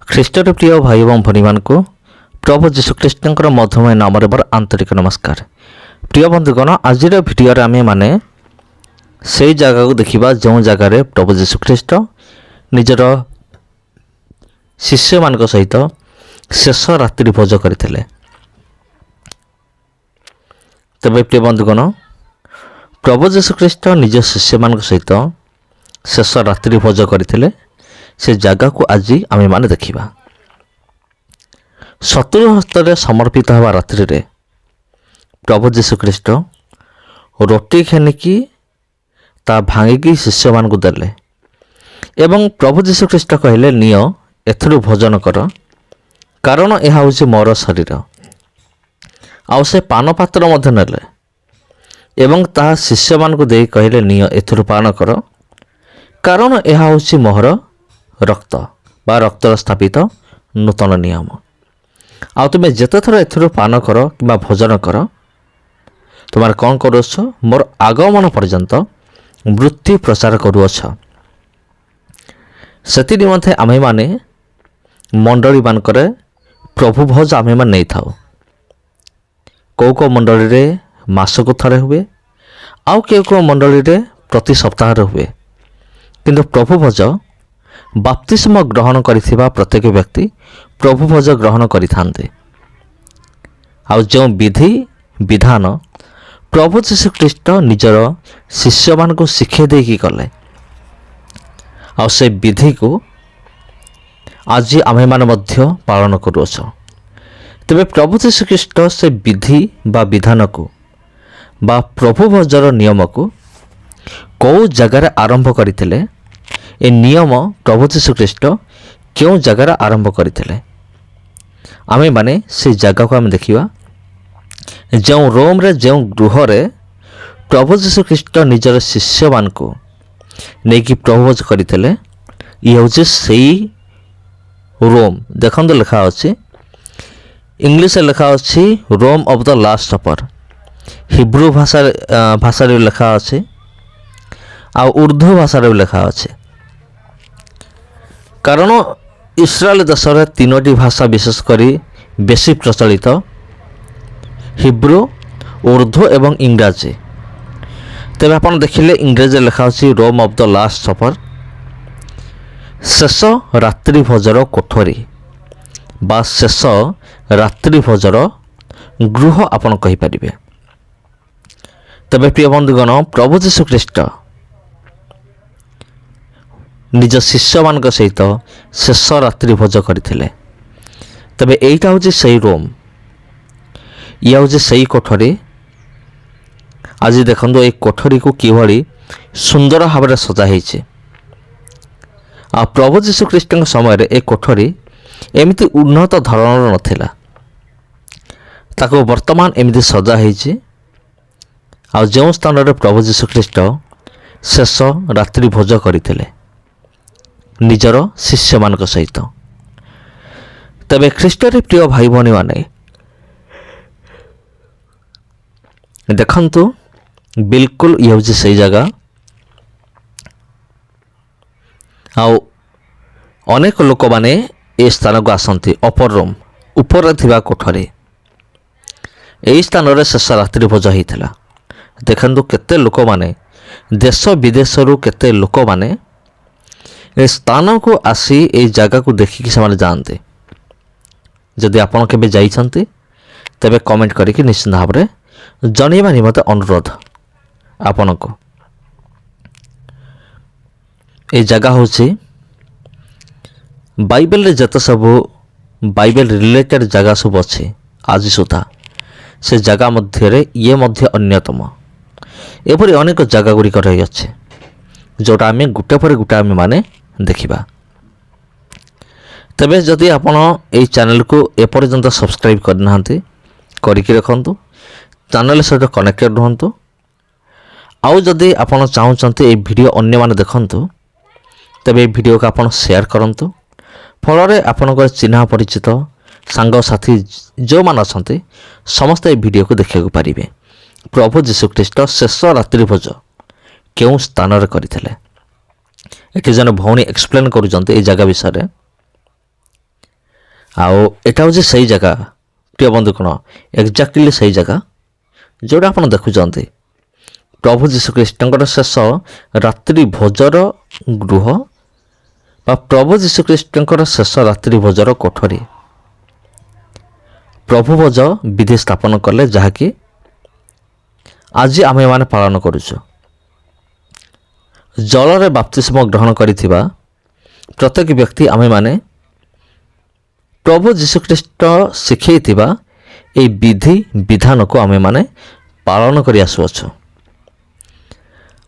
ଖ୍ରୀଷ୍ଟର ପ୍ରିୟ ଭାଇ ଏବଂ ଭଉଣୀମାନଙ୍କୁ ପ୍ରଭୁ ଯୀଶୁଖ୍ରୀଷ୍ଟଙ୍କର ମଧୁମୟ ନାମରେ ମୋର ଆନ୍ତରିକ ନମସ୍କାର। ପ୍ରିୟ ବନ୍ଧୁଗଣ, ଆଜିର ଭିଡ଼ିଓରେ ଆମେମାନେ ସେହି ଜାଗାକୁ ଦେଖିବା ଯେଉଁ ଜାଗାରେ ପ୍ରଭୁ ଯୀଶୁଖ୍ରୀଷ୍ଟ ନିଜର ଶିଷ୍ୟମାନଙ୍କ ସହିତ ଶେଷ ରାତ୍ରି ଭୋଜ କରିଥିଲେ। ତେବେ ପ୍ରିୟ ବନ୍ଧୁଗଣ, ପ୍ରଭୁ ଯୀଶୁଖ୍ରୀଷ୍ଟ ନିଜ ଶିଷ୍ୟମାନଙ୍କ ସହିତ ଶେଷ ରାତ୍ରି ଭୋଜ କରିଥିଲେ ସେ ଜାଗାକୁ ଆଜି ଆମେମାନେ ଦେଖିବା। ଶତ୍ରୁ ହସ୍ତରେ ସମର୍ପିତ ହେବା ରାତ୍ରିରେ ପ୍ରଭୁ ଯୀଶୁଖ୍ରୀଷ୍ଟ ରୋଟି ଘେନିକି ତା ଭାଙ୍ଗିକି ଶିଷ୍ୟମାନଙ୍କୁ ଦେଲେ ଏବଂ ପ୍ରଭୁ ଯୀଶୁଖ୍ରୀଷ୍ଟ କହିଲେ, ନିଅ ଏଥିରୁ ଭୋଜନ କର, କାରଣ ଏହା ହେଉଛି ମୋର ଶରୀର। ଆଉ ସେ ପାନପାତ୍ର ମଧ୍ୟ ନେଲେ ଏବଂ ତାହା ଶିଷ୍ୟମାନଙ୍କୁ ଦେଇ କହିଲେ, ନିଅ ଏଥିରୁ ପାନ କର, କାରଣ ଏହା ହେଉଛି ମୋର ରକ୍ତ ବା ରକ୍ତର ସ୍ଥାପିତ ନୂତନ ନିୟମ। ଆଉ ତୁମେ ଯେତେଥର ଏଥିରୁ ପାନ କର କିମ୍ବା ଭୋଜନ କର, ତୁମର କ'ଣ କରୁଅଛ? ମୋର ଆଗମନ ପର୍ଯ୍ୟନ୍ତ ମୃତ୍ୟୁ ପ୍ରଚାର କରୁଅଛ। ସେଥି ନିମନ୍ତେ ଆମେମାନେ ମଣ୍ଡଳୀମାନଙ୍କରେ ପ୍ରଭୁ ଭୋଜ ଆମେମାନେ ନେଇଥାଉ। କେଉଁ ମଣ୍ଡଳୀରେ ମାସକୁ ଥରେ ହୁଏ, ଆଉ କେଉଁ ମଣ୍ଡଳୀରେ ପ୍ରତି ସପ୍ତାହରେ ହୁଏ। କିନ୍ତୁ ପ୍ରଭୁ ଭୋଜ ବାପ୍ତିସ୍ମ ଗ୍ରହଣ କରିଥିବା ପ୍ରତ୍ୟେକ ବ୍ୟକ୍ତି ପ୍ରଭୁ ଭୋଜ ଗ୍ରହଣ କରିଥାନ୍ତି। ଆଉ ଯେଉଁ ବିଧି ବିଧାନ ପ୍ରଭୁ ଯୀଶୁଖ୍ରୀଷ୍ଟ ନିଜର ଶିଷ୍ୟମାନଙ୍କୁ ଶିକ୍ଷାଇ ଦେଇକି ଗଲେ, ଆଉ ସେ ବିଧିକୁ ଆଜି ଆମେମାନେ ମଧ୍ୟ ପାଳନ କରୁଅଛୁ। ତେବେ ପ୍ରଭୁ ଯୀଶୁଖ୍ରୀଷ୍ଟ ସେ ବିଧି ବା ବିଧାନକୁ ବା ପ୍ରଭୁ ଭୋଜର ନିୟମକୁ କେଉଁ ଜାଗାରେ ଆରମ୍ଭ କରିଥିଲେ? ଏ ନିୟମ ପ୍ରଭୁ ଯୀଶୁଖ୍ରୀଷ୍ଟ କେଉଁ ଜାଗାରେ ଆରମ୍ଭ କରିଥିଲେ? ଆମେମାନେ ସେ ଜାଗାକୁ ଆମେ ଦେଖିବା। ଯେଉଁ ରୋମରେ ଯେଉଁ ଗୃହରେ ପ୍ରଭୁ ଯୀଶୁଖ୍ରୀଷ୍ଟ ନିଜର ଶିଷ୍ୟମାନଙ୍କୁ ନେଇକି ପ୍ରଭୁଭୋଜ କରିଥିଲେ, ଇଏ ହେଉଛି ସେଇ ରୋମ୍। ଦେଖନ୍ତୁ, ଲେଖା ଅଛି, ଇଂଲିଶରେ ଲେଖା ଅଛି Rome of the last super. ହିବ୍ରୁ ଭାଷାରେ ଲେଖା ଅଛି, ଆଉ ଉର୍ଦ୍ଦୁ ଭାଷାରେ ବି ଲେଖା ଅଛି। କାରଣ ଇସ୍ରାଏଲ ଦେଶରେ ତିନୋଟି ଭାଷା ବିଶେଷ କରି ବେଶୀ ପ୍ରଚଳିତ, ହିବ୍ରୁ, ଉର୍ଦ୍ଦୁ ଏବଂ ଇଂରାଜୀ। ତେବେ ଆପଣ ଦେଖିଲେ ଇଂରାଜୀରେ ଲେଖା ଅଛି Rome of the last super, ଶେଷ ରାତ୍ରି ଭୋଜର କୋଠରୀ ବା ଶେଷ ରାତ୍ରି ଭୋଜର ଗୃହ ଆପଣ କହିପାରିବେ। ତେବେ ପ୍ରିୟ ବନ୍ଧୁଗଣ, ପ୍ରଭୁ ଯୀଶୁଖ୍ରୀଷ୍ଟ ନିଜ ଶିଷ୍ୟମାନଙ୍କ ସହିତ ଶେଷ ରାତ୍ରି ଭୋଜ କରିଥିଲେ। ତେବେ ଏଇଟା ହେଉଛି ସେଇ ରୋମ୍, ଇଏ ହେଉଛି ସେଇ କୋଠରୀ। ଆଜି ଦେଖନ୍ତୁ ଏଇ କୋଠରୀକୁ କିଭଳି ସୁନ୍ଦର ଭାବରେ ସଜା ହେଇଛି। ଆଉ ପ୍ରଭୁ ଯୀଶୁଖ୍ରୀଷ୍ଟଙ୍କ ସମୟରେ ଏ କୋଠରୀ ଏମିତି ଉନ୍ନତ ଧରଣର ନଥିଲା, ତାକୁ ବର୍ତ୍ତମାନ ଏମିତି ସଜା ହେଇଛି। ଆଉ ଯେଉଁ ସ୍ଥାନରେ ପ୍ରଭୁ ଯୀଶୁଖ୍ରୀଷ୍ଟ ଶେଷ ରାତ୍ରି ଭୋଜ କରିଥିଲେ ନିଜର ଶିଷ୍ୟମାନଙ୍କ ସହିତ। ତେବେ ଖ୍ରୀଷ୍ଟରେ ପ୍ରିୟ ଭାଇ ଭଉଣୀମାନେ, ଦେଖନ୍ତୁ ବିଲକୁଲ ଇଏ ହେଉଛି ସେଇ ଜାଗା। ଆଉ ଅନେକ ଲୋକମାନେ ଏ ସ୍ଥାନକୁ ଆସନ୍ତି। ଅପର ରୁମ୍ ଉପରେ ଥିବା କୋଠରୀ, ଏହି ସ୍ଥାନରେ ଶେଷ ରାତ୍ରି ଭୋଜ ହେଇଥିଲା। ଦେଖନ୍ତୁ କେତେ ଲୋକମାନେ, ଦେଶ ବିଦେଶରୁ କେତେ ଲୋକମାନେ ଏ ସ୍ଥାନକୁ ଆସି ଏହି ଜାଗାକୁ ଦେଖିକି ସେମାନେ ଯାଆନ୍ତି। ଯଦି ଆପଣ କେବେ ଯାଇଛନ୍ତି ତେବେ କମେଣ୍ଟ କରିକି ନିଶ୍ଚିତ ଭାବରେ ଜଣାଇବା ନିମନ୍ତେ ଅନୁରୋଧ ଆପଣଙ୍କୁ। এই ଜାଗା ହେଉଛି ବାଇବେଲରେ ଯେତେ ସବୁ ବାଇବେଲ ରିଲେଟେଡ଼ ଜାଗା ସବୁ ଅଛି ଆଜି ସୁଦ୍ଧା, ସେ ଜାଗା ମଧ୍ୟରେ ଇଏ ମଧ୍ୟ ଅନ୍ୟତମ। ଏପରି ଅନେକ ଜାଗା ଗୁଡ଼ିକ ରହିଅଛି ଯେଉଁଟା ଆମେ ଗୋଟେ ପରେ ଗୋଟେ ଆମେମାନେ ଦେଖିବା। ତେବେ ଯଦି ଆପଣ ଏହି ଚ୍ୟାନେଲକୁ ଏପର୍ଯ୍ୟନ୍ତ ସବସ୍କ୍ରାଇବ୍ କରିନାହାନ୍ତି, କରିକି ରଖନ୍ତୁ, ଚ୍ୟାନେଲ ସହିତ କନେକ୍ଟେଡ଼ ରୁହନ୍ତୁ। ଆଉ ଯଦି ଆପଣ ଚାହୁଁଛନ୍ତି ଏହି ଭିଡ଼ିଓ ଅନ୍ୟମାନେ ଦେଖନ୍ତୁ, ତେବେ ଏହି ଭିଡ଼ିଓକୁ ଆପଣ ସେୟାର କରନ୍ତୁ। ଫଳରେ ଆପଣଙ୍କର ଚିହ୍ନା ପରିଚିତ ସାଙ୍ଗସାଥି ଯେଉଁମାନେ ଅଛନ୍ତି ସମସ୍ତେ ଏହି ଭିଡ଼ିଓକୁ ଦେଖିବାକୁ ପାରିବେ। ପ୍ରଭୁ ଯୀଶୁଖ୍ରୀଷ୍ଟ ଶେଷ ରାତ୍ରି ଭୋଜ କେଉଁ ସ୍ଥାନରେ କରିଥିଲେ? ଏଠି ଜଣେ ଭଉଣୀ ଏକ୍ସପ୍ଲେନ୍ କରୁଛନ୍ତି ଏହି ଜାଗା ବିଷୟରେ। ଆଉ ଏଇଟା ହେଉଛି ସେଇ ଜାଗା ପ୍ରିୟ ବନ୍ଧୁ କ'ଣ ଏକ୍ଜାକ୍ଟଲି ସେଇ ଜାଗା ଯେଉଁଟା ଆପଣ ଦେଖୁଛନ୍ତି ପ୍ରଭୁ ଯୀଶୁଖ୍ରୀଷ୍ଟଙ୍କର ଶେଷ ରାତ୍ରି ଭୋଜର ଗୃହ ବା ପ୍ରଭୁ ଯୀଶୁଖ୍ରୀଷ୍ଟଙ୍କର ଶେଷ ରାତ୍ରି ଭୋଜର କୋଠରୀ। ପ୍ରଭୁ ଭୋଜ ବିଧି ସ୍ଥାପନ କଲେ ଯାହାକି ଆଜି ଆମେମାନେ ପାଳନ କରୁଛୁ। ଜଳରେ ବାପ୍ତିସ୍ମ ଗ୍ରହଣ କରିଥିବା ପ୍ରତ୍ୟେକ ବ୍ୟକ୍ତି ଆମେମାନେ ପ୍ରଭୁ ଯୀଶୁଖ୍ରୀଷ୍ଟ ଶିଖାଇଥିବା ଏହି ବିଧି ବିଧାନକୁ ଆମେମାନେ ପାଳନ କରି ଆସୁଅଛୁ।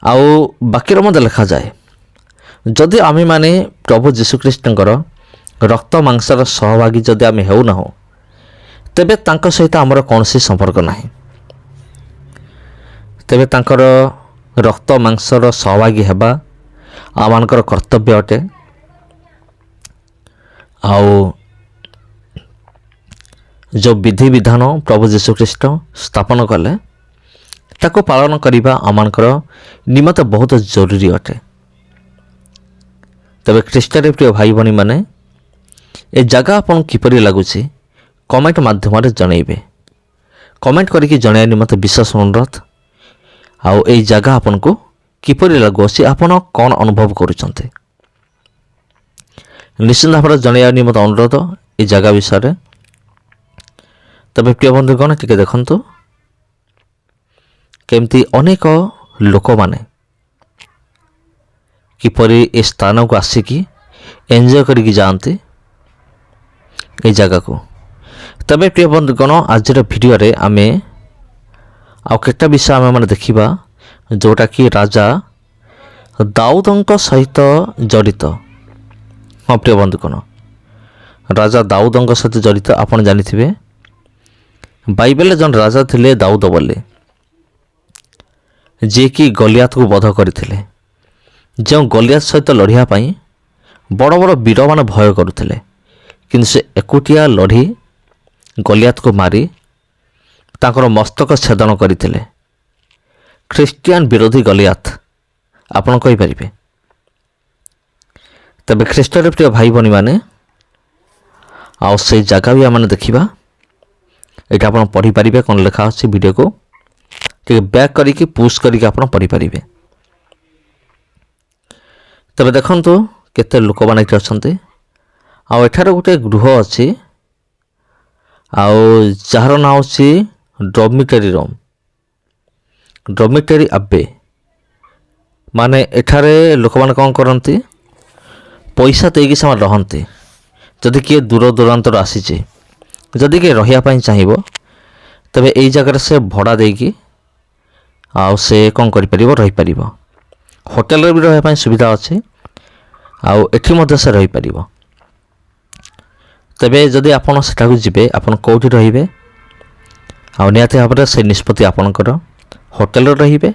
ଆଉ ବାକ୍ୟରେ ମଧ୍ୟ ଲେଖାଯାଏ ଯଦି ଆମେମାନେ ପ୍ରଭୁ ଯୀଶୁଖ୍ରୀଷ୍ଟଙ୍କର ରକ୍ତ ମାଂସର ସହଭାଗୀ ଯଦି ଆମେ ହେଉନାହୁଁ ତେବେ ତାଙ୍କ ସହିତ ଆମର କୌଣସି ସମ୍ପର୍କ ନାହିଁ। ତେବେ ତାଙ୍କର ରକ୍ତ ମାଂସର ସହଭାଗୀ ହେବା ଆମମାନଙ୍କର କର୍ତ୍ତବ୍ୟ ଅଟେ। ଆଉ ଯେଉଁ ବିଧି ବିଧାନ ପ୍ରଭୁ ଯୀଶୁଖ୍ରୀଷ୍ଟ ସ୍ଥାପନ କଲେ ତାକୁ ପାଳନ କରିବା ଆମମାନଙ୍କର ନିମନ୍ତେ ବହୁତ ଜରୁରୀ ଅଟେ। ତେବେ ଖ୍ରୀଷ୍ଟରେ ପ୍ରିୟ ଭାଇ ଭଉଣୀମାନେ ଏ ଜାଗା ଆପଣଙ୍କୁ କିପରି ଲାଗୁଛି କମେଣ୍ଟ ମାଧ୍ୟମରେ ଜଣାଇବେ। କମେଣ୍ଟ କରିକି ଜଣାଇବା ନିମନ୍ତେ ବିଶେଷ ଅନୁରୋଧ। ଆଉ এই ଜାଗା ଆପଣଙ୍କୁ କିପରି ଲାଗୁଅଛି ଆପଣ କ'ଣ ଅନୁଭବ କରୁଛନ୍ତି ନିଶ୍ଚିତ ଭାବରେ ଜଣାଇବା ନିମନ୍ତେ ଅନୁରୋଧ এই ଜାଗା ବିଷୟରେ। ତେବେ ପ୍ରିୟ ବନ୍ଧୁଗଣ ଟିକେ ଦେଖନ୍ତୁ କେମିତି ଅନେକ ଲୋକମାନେ କିପରି ଏ ସ୍ଥାନକୁ ଆସିକି ଏନ୍ଜୟ କରିକି ଯାଆନ୍ତି এই ଜାଗାକୁ। ତେବେ ପ୍ରିୟ ବନ୍ଧୁଗଣ ଆଜିର ଭିଡ଼ିଓରେ ଆମେ ଆଉ କେତେ ବିଷୟ ଆମେମାନେ ଦେଖିବା ଯେଉଁଟାକି ରାଜା ଦାଉଦଙ୍କ ସହିତ ଜଡ଼ିତ। ହଁ ପ୍ରିୟ ବନ୍ଧୁଗଣ ରାଜା ଦାଉଦଙ୍କ ସହିତ ଜଡ଼ିତ। ଆପଣ ଜାଣିଥିବେ ବାଇବେଲରେ ଜଣେ ରାଜା ଥିଲେ ଦାଉଦ ବୋଲି ଯିଏକି ଗଲିଆଥକୁ ବଧ କରିଥିଲେ। ଯେଉଁ ଗଲିଆଥ ସହିତ ଲଢ଼ିବା ପାଇଁ ବଡ଼ ବଡ଼ ବୀରମାନେ ଭୟ କରୁଥିଲେ କିନ୍ତୁ ସେ ଏକୁଟିଆ ଲଢ଼ି ଗଲିଆଥକୁ ମାରି ତାଙ୍କର ମସ୍ତକ ଛେଦନ କରିଥିଲେ। ଖ୍ରୀଷ୍ଟିଆନ ବିରୋଧୀ ଗଲିଆଥ ଆପଣ କହିପାରିବେ। ତେବେ ଖ୍ରୀଷ୍ଟରେ ପ୍ରିୟ ଭାଇ ଭଉଣୀମାନେ ଆଉ ସେଇ ଜାଗା ବି ଆମେ ଦେଖିବା। ଏଇଟା ଆପଣ ପଢ଼ିପାରିବେ କ'ଣ ଲେଖା ଅଛି ଭିଡ଼ିଓକୁ ଟିକେ ବ୍ୟାକ୍ କରିକି ପୁଶ୍ କରିକି ଆପଣ ପଢ଼ିପାରିବେ। ତେବେ ଦେଖନ୍ତୁ କେତେ ଲୋକମାନେ ଏଠି ଅଛନ୍ତି। ଆଉ ଏଠାରେ ଗୋଟେ ଗୃହ ଅଛି ଆଉ ଯାହାର ନାଁ ହେଉଛି ଡର୍ମିଟେରୀ ରୁମ୍ ଡର୍ମିଟେରୀ ଆବେ। ମାନେ ଏଠାରେ ଲୋକମାନେ କ'ଣ କରନ୍ତି ପଇସା ଦେଇକି ସେମାନେ ରହନ୍ତି। ଯଦି କିଏ ଦୂର ଦୂରାନ୍ତରୁ ଆସିଛି ଯଦି କିଏ ରହିବା ପାଇଁ ଚାହିଁବ ତେବେ ଏଇ ଜାଗାରେ ସେ ଭଡ଼ା ଦେଇକି ଆଉ ସେ କ'ଣ କରିପାରିବ ରହିପାରିବ। ହୋଟେଲରେ ବି ରହିବା ପାଇଁ ସୁବିଧା ଅଛି ଆଉ ଏଠି ମଧ୍ୟ ସେ ରହିପାରିବ। ତେବେ ଯଦି ଆପଣ ସେଠାକୁ ଯିବେ ଆପଣ କେଉଁଠି ରହିବେ ଆଉ ନିହାତି ଭାବରେ ସେ ନିଷ୍ପତ୍ତି ଆପଣଙ୍କର ହୋଟେଲରେ ରହିବେ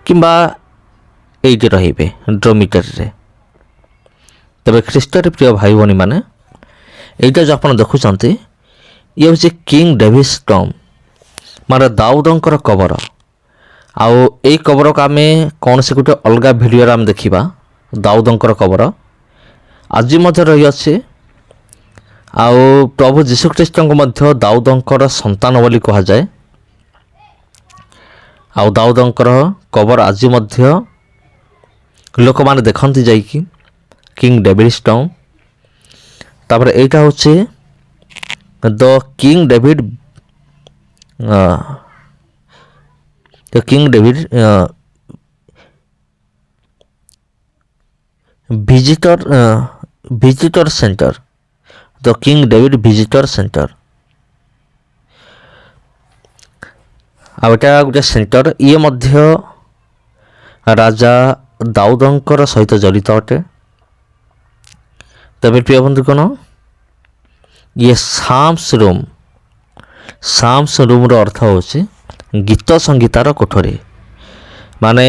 କିମ୍ବା ଏଇଠି ରହିବେ ଡର୍ମିଟେରୀରେ। ତେବେ ଖ୍ରୀଷ୍ଟରେ ପ୍ରିୟ ଭାଇ ଭଉଣୀମାନେ এইটা ଯେଉଁ ଆପଣ ଦେଖୁଛନ୍ତି ଇଏ ହେଉଛି କିଙ୍ଗ ଡେଭିସ୍ ଟମ୍ ମାନେ ଦାଉଦଙ୍କର କବର। ଆଉ ଏଇ କବରକୁ ଆମେ କୌଣସି ଗୋଟେ ଅଲଗା ଭିଡ଼ିଓରେ ଆମେ ଦେଖିବା। ଦାଉଦଙ୍କର କବର ଆଜି ମଧ୍ୟ ରହିଅଛି। ଆଉ ପ୍ରଭୁ ଯୀଶୁଖ୍ରୀଷ୍ଟଙ୍କୁ ମଧ୍ୟ ଦାଉଦଙ୍କର ସନ୍ତାନ ବୋଲି କୁହାଯାଏ। ଆଉ ଦାଉଦଙ୍କର କବର ଆଜି ମଧ୍ୟ ଲୋକମାନେ ଦେଖନ୍ତି ଯାଇକି କିଙ୍ଗ ଡେଭିଡ୍ ଟମ୍। ତାପରେ এইটা ହେଉଛି the king David visitor centre the king David visitor centre. ଆଉ ଏଇଟା ଗୋଟେ ସେଣ୍ଟର ଇଏ ମଧ୍ୟ ରାଜା ଦାଉଦଙ୍କର ସହିତ ଜଡ଼ିତ ଅଟେ। ତେବେ ପ୍ରିୟ ବନ୍ଧୁଗଣ ଇଏ ସାମ୍ସ ରୁମ୍ର ଅର୍ଥ ହେଉଛି ଗୀତ ସଙ୍ଗୀତାର କୋଠରୀ। ମାନେ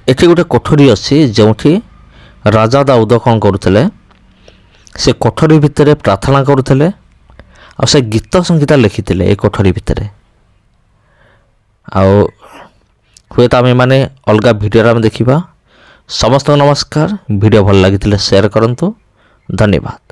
ଏଠି ଗୋଟେ କୋଠରୀ ଅଛି ଯେଉଁଠି ରାଜା ଦାଉଦ କ'ଣ କରୁଥିଲେ ସେ କୋଠରୀ ଭିତରେ ପ୍ରାର୍ଥନା କରୁଥିଲେ ଆଉ ସେ ଗୀତ ସଙ୍ଗୀତ ଲେଖିଥିଲେ ଏ କୋଠରୀ ଭିତରେ। ଆଉ ହୁଏତ ଆମେମାନେ ଅଲଗା ଭିଡ଼ିଓରେ ଆମେ ଦେଖିବା। ସମସ୍ତଙ୍କୁ ନମସ୍କାର। ଭିଡ଼ିଓ ଭଲ ଲାଗିଥିଲେ ସେୟାର କରନ୍ତୁ। ଧନ୍ୟବାଦ।